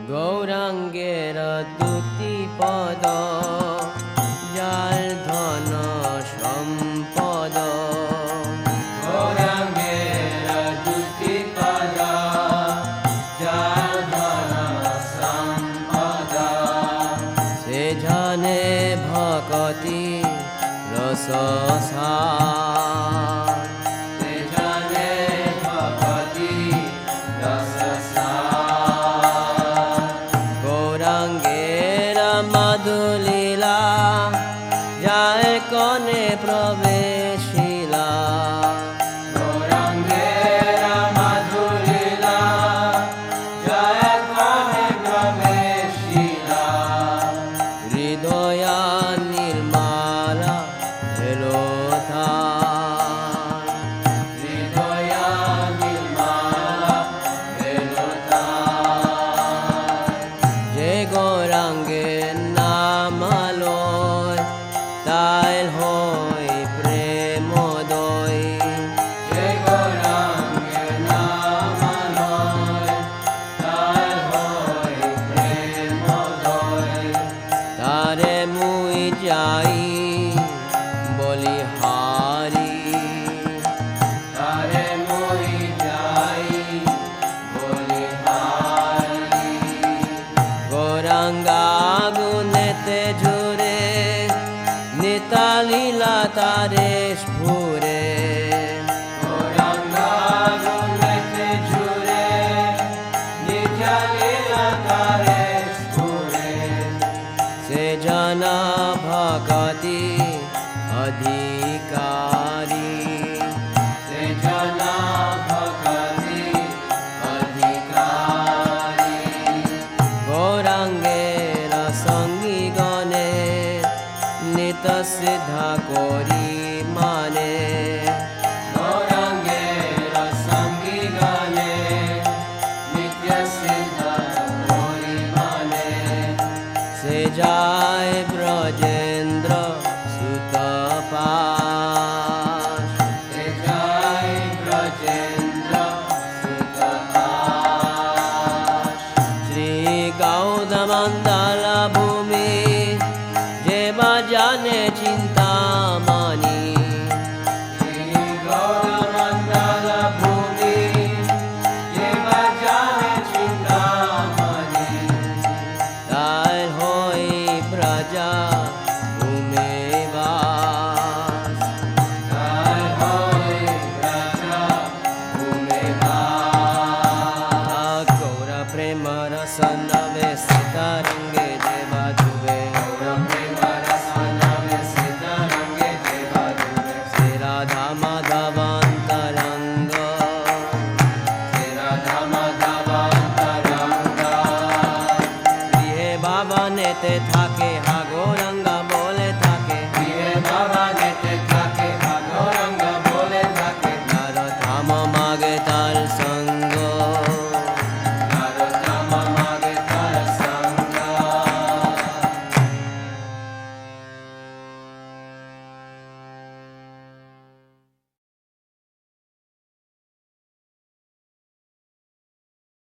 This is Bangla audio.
গৌরাঙ্গের দুটি পদ যার ধন সম্পদ। গৌরাঙ্গের দুটি পদ যার ধন সম্পদ। সে জানে ভকতি রস সার। সে জানে ভকতি রস সার। গৌরাঙ্গের মধুলীলা যায় কনে প্রবেশিলা। গৌরাঙ্গের মধুলীলা যায় কনে প্রবেশিলা। হৃদয়া নির্মলা হেলো তার। হৃদয়া নির্মলা হেলো তার। যে গৌরাঙ্গের নামালয় তাই হই প্রেমোদয়। যে গৌরাঙ্গের নামালয় তার হয় প্রেমোদয়। তারে মুই যাই বলিহারি। তারে মই যাই বলিহারি। গৌরাঙ্গা গুনেতে ঝুরে নিতালীলা তারে স্ফুরে। গৌরাঙ্গা গুনেতে ঝুরে নিজালীলা তারে স্ফুরে। সে জানা ভকতি অধিকারী। সে জানা ভকতি অধিকারী। গৌরাঙ্গের সঙ্গী গণে নিত সিদ্ধা করি মানে। গৌরাঙ্গের সঙ্গী গানে নিত্য সিদ্ধ পরিমাণে। সে যায় ব্রজেন্দ্র সুত পাশ। সে যায় ব্রজেন্দ্র সুত পাশ। শ্রী গৌতমন্দল ভূমি যে বা জানে চিন্তামণি। শ্রী গৌরমণ্ডল ভূমি যে বা জানে চিন্তামণি। তাই হই প্রজা ভূমে বাস। তার হয় রাজা ভূমে বাস। গৌর প্রেম রস নবে সীতারঙ্গে দেবা ধুবে। প্রেম রস নবে সীতারঙ্গে দেবা ধুবে। শ্রী রাধা মাধব